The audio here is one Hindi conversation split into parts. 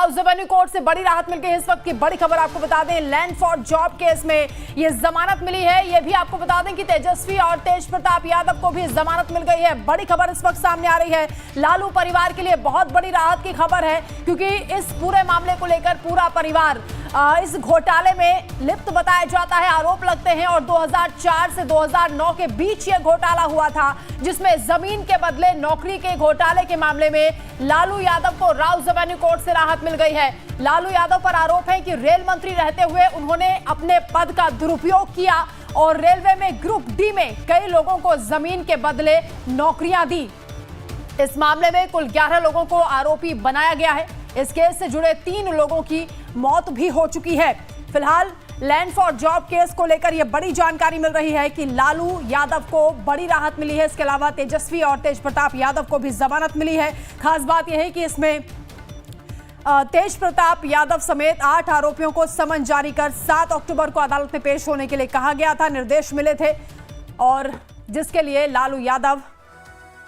राउज एवेन्यू कोर्ट से बड़ी राहत मिल गई है। इस वक्त की बड़ी खबर आपको बता दें, लैंड फॉर जॉब केस में ये जमानत मिली है। ये भी आपको बता दें कि तेजस्वी और तेज प्रताप यादव को भी जमानत मिल गई है। बड़ी खबर इस वक्त सामने आ रही है। लालू परिवार के लिए बहुत बड़ी राहत की खबर है, क्योंकि इस पूरे मामले को लेकर पूरा परिवार इस घोटाले में लिप्त बताया जाता है। आरोप लगते हैं और 2004 से 2009 के बीच ये घोटाला हुआ था, जिसमें जमीन के बदले नौकरी के घोटाले के मामले में लालू यादव को राउज एवेन्यू कोर्ट से राहत मिल गई है। लालू यादव पर आरोप है कि रेल मंत्री रहते हुए उन्होंने अपने पद का दुरुपयोग किया और रेलवे में ग्रुप डी में कई लोगों को जमीन के बदले नौकरियां दी। इस मामले में कुल 11 लोगों को आरोपी बनाया गया है। इस केस से जुड़े 3 लोगों की मौत भी हो चुकी है। फिलहाल लैंड फॉर जॉब केस को लेकर यह बड़ी जानकारी मिल रही है कि लालू यादव को बड़ी राहत मिली है। इसके अलावा तेजस्वी और तेज प्रताप यादव को भी जमानत मिली है। खास बात यह है कि इसमें तेज प्रताप यादव समेत 8 आरोपियों को समन जारी कर 7 अक्टूबर को अदालत में पेश होने के लिए कहा गया था, निर्देश मिले थे, और जिसके लिए लालू यादव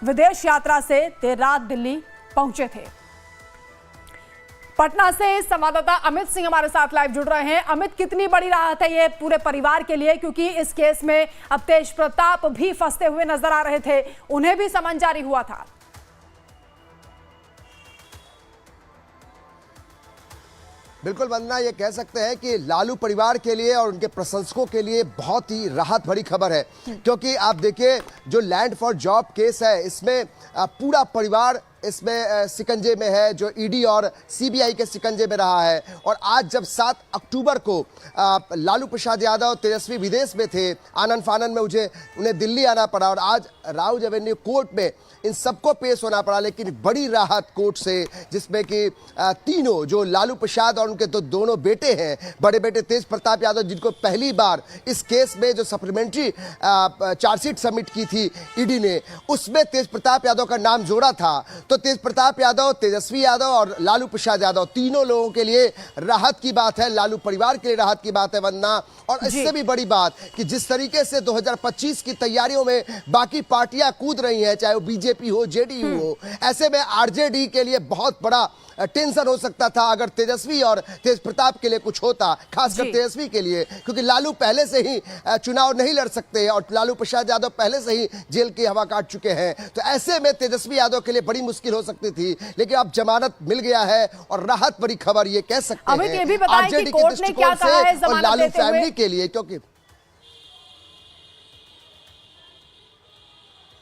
विदेश यात्रा से देर रात दिल्ली पहुंचे थे। पटना से संवाददाता अमित सिंह हमारे साथ लाइव जुड़ रहे हैं। अमित, कितनी बड़ी राहत है ये पूरे परिवार के लिए, क्योंकि इस केस में अब तेज प्रताप भी फंसते हुए नजर आ रहे थे, उन्हें भी समन जारी हुआ था। बिल्कुल वंदना, ये कह सकते हैं कि लालू परिवार के लिए और उनके प्रशंसकों के लिए बहुत ही राहत भरी खबर है, क्योंकि आप देखिए जो लैंड फॉर जॉब केस है इसमें पूरा परिवार इसमें शिकंजे में है, जो ईडी और सीबीआई के शिकंजे में रहा है। और आज जब 7 अक्टूबर को लालू प्रसाद यादव तेजस्वी विदेश में थे, आनन फानन में उन्हें दिल्ली आना पड़ा और आज राउज एवेन्यू कोर्ट में इन सबको पेश होना पड़ा। लेकिन बड़ी राहत कोर्ट से, जिसमें कि तीनों जो लालू प्रसाद और उनके तो दोनों बेटे हैं, बड़े बेटे तेज प्रताप यादव, जिनको पहली बार इस केस में जो सप्लीमेंट्री चार्जशीट सबमिट की थी ईडी ने, उसमें तेज प्रताप यादव का नाम जोड़ा था। तो तेज प्रताप यादव, तेजस्वी यादव और लालू प्रसाद यादव, तीनों लोगों के लिए राहत की बात है, लालू परिवार के लिए राहत की बात है वंदना। और इससे भी बड़ी बात कि जिस तरीके से 2025 की तैयारियों में बाकी पार्टियां कूद रही हैं, चाहे वो बीजेपी हो, जेडीयू हो, ऐसे में आरजेडी के लिए बहुत बड़ा टेंशन हो सकता था अगर तेजस्वी और तेज प्रताप के लिए कुछ होता, खासकर तेजस्वी के लिए, क्योंकि लालू पहले से ही चुनाव नहीं लड़ सकते और लालू प्रसाद यादव पहले से ही जेल की हवा काट चुके हैं। तो ऐसे में तेजस्वी यादव के लिए बड़ी मुश्किल हो सकती थी, लेकिन अब जमानत मिल गया है और राहत भरी खबर ये कह सकते हैं आरजेडी के दृष्टिकोण से और लालू फैमिली के लिए। क्योंकि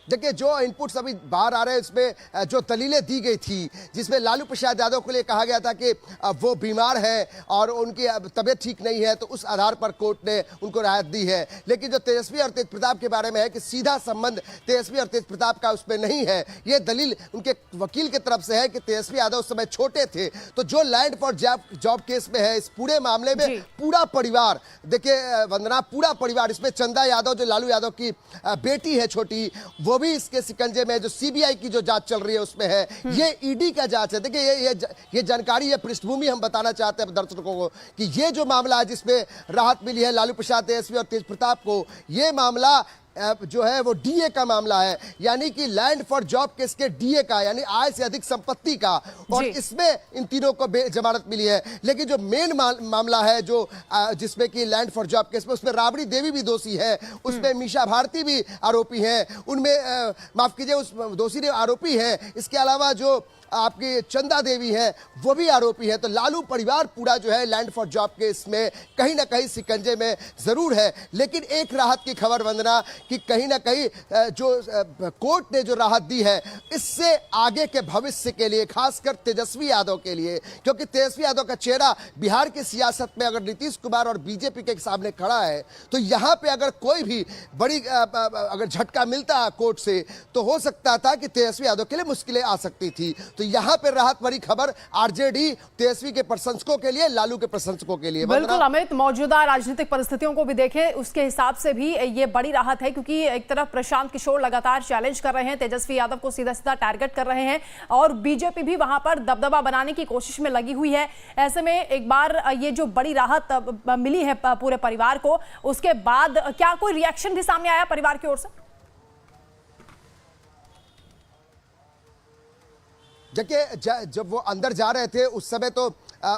देखिए जो इनपुट्स अभी बाहर आ रहे हैं इसमें जो दलीलें दी गई थी, जिसमें लालू प्रसाद यादव के लिए कहा गया था कि वो बीमार है और उनकी तबीयत ठीक नहीं है, तो उस आधार पर कोर्ट ने उनको राहत दी है। लेकिन जो तेजस्वी और तेज प्रताप के बारे में है कि सीधा संबंध तेजस्वी और तेज प्रताप का उसमें नहीं है, ये दलील उनके वकील की तरफ से है कि तेजस्वी यादव उस समय छोटे थे। तो जो लैंड फॉर जॉब केस में है, इस पूरे मामले में पूरा परिवार, देखिए वंदना, पूरा परिवार, इसमें चंदा यादव जो लालू यादव की बेटी है छोटी, वो भी इसके शिकंजे में, जो सीबीआई की जो जांच चल रही है उसमें है, ये ईडी का जांच है। देखिए ये जानकारी, ये पृष्ठभूमि हम बताना चाहते हैं दर्शकों को कि ये जो मामला है जिसमें राहत मिली है लालू प्रसाद, तेजस्वी और तेज प्रताप को, ये मामला जो है वो डीए का मामला है, यानी कि लैंड फॉर जॉब केस के डीए का, यानी आय से अधिक संपत्ति का, और इसमें इन तीनों को जमानत मिली है। लेकिन जो मेन मामला है जो जिसमें कि लैंड फॉर जॉब केस में, उसमें राबड़ी देवी भी दोषी है, उसमें मीशा भारती भी आरोपी हैं, उनमें माफ कीजिए उस दोषी ने आरोपी है, इसके अलावा जो आपकी चंदा देवी है वो भी आरोपी है। तो लालू परिवार पूरा जो है लैंड फॉर जॉब केस में कहीं ना कहीं शिकंजे में जरूर है। लेकिन एक राहत की खबर वंदना कि कहीं ना कहीं जो कोर्ट ने जो राहत दी है, इससे आगे के भविष्य के लिए, खासकर तेजस्वी यादव के लिए, क्योंकि तेजस्वी यादव का चेहरा बिहार की सियासत में अगर नीतीश कुमार और बीजेपी के सामने खड़ा है, तो यहाँ पे अगर कोई भी बड़ी अगर झटका मिलता कोर्ट से, तो हो सकता था कि तेजस्वी यादव के लिए मुश्किलें आ सकती थी। तो यहाँ पे राहत भरी खबर आरजेडी, तेजस्वी के प्रशंसकों के लिए, लालू के प्रशंसकों के लिए। बिल्कुल अमित, मौजूदा राजनीतिक परिस्थितियों को भी देखें, उसके हिसाब से भी ये बड़ी राहत है, क्योंकि एक तरफ प्रशांत किशोर लगातार चैलेंज कर रहे हैं, तेजस्वी यादव को सीधा सीधा टारगेट कर रहे हैं, और बीजेपी भी वहां पर दबदबा बनाने की कोशिश में लगी हुई है। ऐसे में एक बार ये जो बड़ी राहत मिली है पूरे परिवार को, उसके बाद क्या कोई रिएक्शन भी सामने आया परिवार की ओर से? देखिए जब वो अंदर जा रहे थे उस समय तो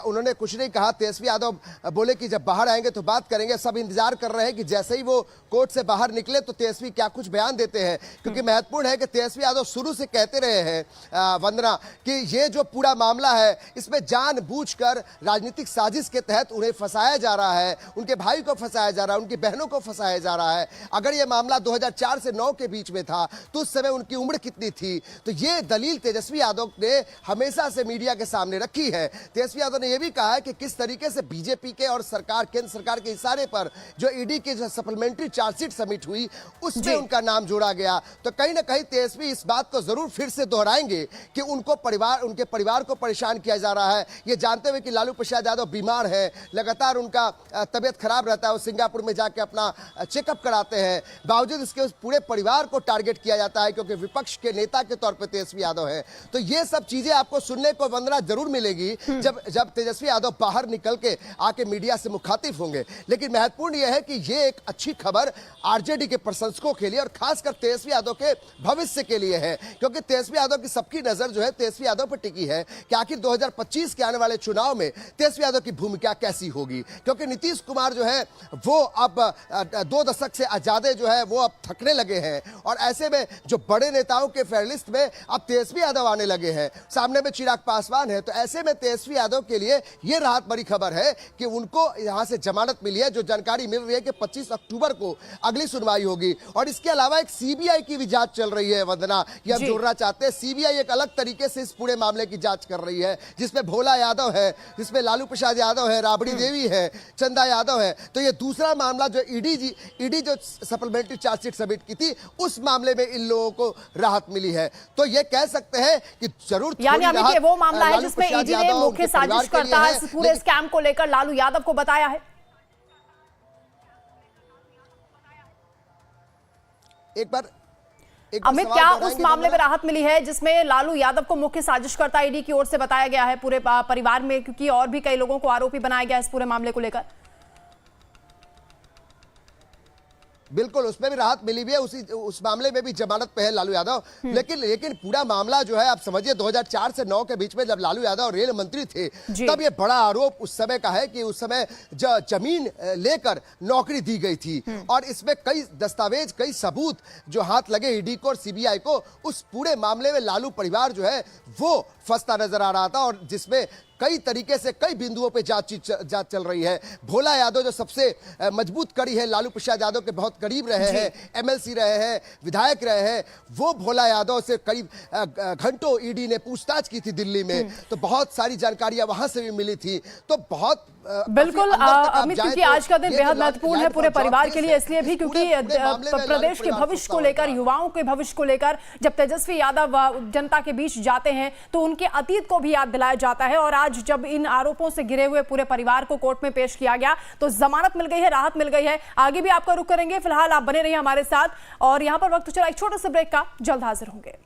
उन्होंने कुछ नहीं कहा। तेजस्वी यादव बोले कि जब बाहर आएंगे तो बात करेंगे। सब इंतजार कर रहे हैं कि जैसे ही वो कोर्ट से बाहर निकले तो तेजस्वी क्या कुछ बयान देते हैं, क्योंकि महत्वपूर्ण है कि तेजस्वी यादव शुरू से कहते रहे हैं वंदना कि ये जो पूरा मामला है इसमें जानबूझकर राजनीतिक साजिश के तहत उन्हें फंसाया जा रहा है, उनके भाई को फंसाया जा रहा है, उनकी बहनों को फंसाया जा रहा है। अगर ये मामला 2004 से 9 के बीच में था तो उस समय उनकी उम्र कितनी थी? तो ये दलील तेजस्वी यादव ने हमेशा से मीडिया के सामने रखी है। तेजस्वी यादव ने यह भी कहा है कि किस तरीके से बीजेपी के और सरकार, केंद्र सरकार के इशारे पर जो ईडी की जो सप्लीमेंट्री चार्जशीट सबमिट हुई उसमें उनका नाम जोड़ा गया। तो कहीं ना कहीं तेजस्वी इस बात को जरूर फिर से दोहराएंगे कि उनके परिवार को परेशान किया जा रहा है, ये जानते हुए कि लालू प्रसाद यादव बीमार है, लगातार उनका तबियत खराब रहता है, वो सिंगापुर में जाके अपना चेकअप कराते हैं। बावजूद इसके उस पूरे परिवार को टारगेट किया जाता है क्योंकि विपक्ष के नेता के तौर पर तेजस्वी यादव है। तो ये सब चीजें आपको सुनने को वंदना जरूर मिलेगी जब तेजस्वी यादव बाहर निकल के आके मीडिया से मुखातिब होंगे। लेकिन महत्वपूर्ण यह है कि ये एक अच्छी खबर आरजेडी के प्रशंसकों के लिए और खासकर तेजस्वी यादव के भविष्य के लिए है, क्योंकि तेजस्वी यादव की सबकी नजर जो है तेजस्वी यादव पर टिकी है कि आखिर 2025 के आने वाले चुनाव में तेजस्वी यादव की भूमिका कैसी होगी। क्योंकि नीतीश कुमार जो है वो अब 2 दशक से ज्यादा जो है वो अब थकने लगे हैं और ऐसे में जो बड़े नेताओं के फेयरलिस्ट में अब तेजस्वी यादव आने लगे हैं, सामने में चिराग पासवान है। तो ऐसे में तेजस्वी यादव के लिए यह राहत बड़ी खबर है कि उनको यहां से जमानत मिली है। जो जानकारी मिल रही है कि 25 अक्टूबर को अगली सुनवाई होगी और इसके अलावा एक सीबीआई की भी जांच चल रही है वंदना, ये हम जोड़ना चाहते हैं। सीबीआई एक अलग तरीके से इस पूरे मामले की जांच कर रही है, जिसमें भोला यादव है, जिसमें लालू प्रसाद यादव है, राबड़ी देवी है, चंदा यादव है। तो ये दूसरा मामला जो ईडी जो सप्लीमेंट्री चार्जशीट सबमिट की थी उस मामले में इन लोगों को राहत मिली है। तो ये कह सकते हैं कि जरूर यानी अमित ये वो मामला है जिसमें ईडी ने मुख्य साजिश करता है इस पूरे स्कैम को लेकर लालू यादव को बताया है। एक बार अमित, क्या उस मामले में राहत मिली है जिसमें लालू यादव को मुख्य साजिशकर्ता ईडी की ओर से बताया गया है पूरे परिवार में, क्योंकि और भी कई लोगों को आरोपी बनाया गया इस पूरे मामले को लेकर? बिल्कुल, उसमें भी राहत मिली हुई है। उस मामले में भी जमानत पे है लालू यादव। लेकिन पूरा मामला जो है आप समझिए 2004 से 9 के बीच में जब लालू यादव रेल मंत्री थे तब ये बड़ा आरोप उस समय का है कि उस समय जमीन लेकर नौकरी दी गई थी और इसमें कई दस्तावेज, कई सबूत जो हाथ लगे ईडी को और सीबीआई को, उस पूरे मामले में लालू परिवार जो है वो फंसता नजर आ रहा था और जिसमें कई तरीके से कई बिंदुओं पे जांच चल रही है। भोला यादव जो सबसे मजबूत कड़ी है, लालू प्रसाद यादव के बहुत करीब रहे हैं, एमएलसी रहे हैं, विधायक रहे हैं, वो भोला यादव से करीब घंटों ईडी ने पूछताछ की थी दिल्ली में। तो बहुत सारी जानकारियां वहां से भी मिली थी। तो बहुत बिल्कुल अमित, क्योंकि आज का दिन बेहद महत्वपूर्ण है पूरे परिवार के लिए, इसलिए भी क्योंकि प्रदेश के भविष्य को लेकर, युवाओं के भविष्य को लेकर जब तेजस्वी यादव जनता के बीच जाते हैं तो उनके अतीत को भी याद दिलाया जाता है। और आज जब इन आरोपों से घिरे हुए पूरे परिवार को कोर्ट में पेश किया गया तो जमानत मिल गई है, राहत मिल गई है। आगे भी आपका रुख करेंगे, फिलहाल आप बने रहिए हमारे साथ और यहां पर वक्त चला एक छोटे से ब्रेक का, जल्द हाजिर होंगे।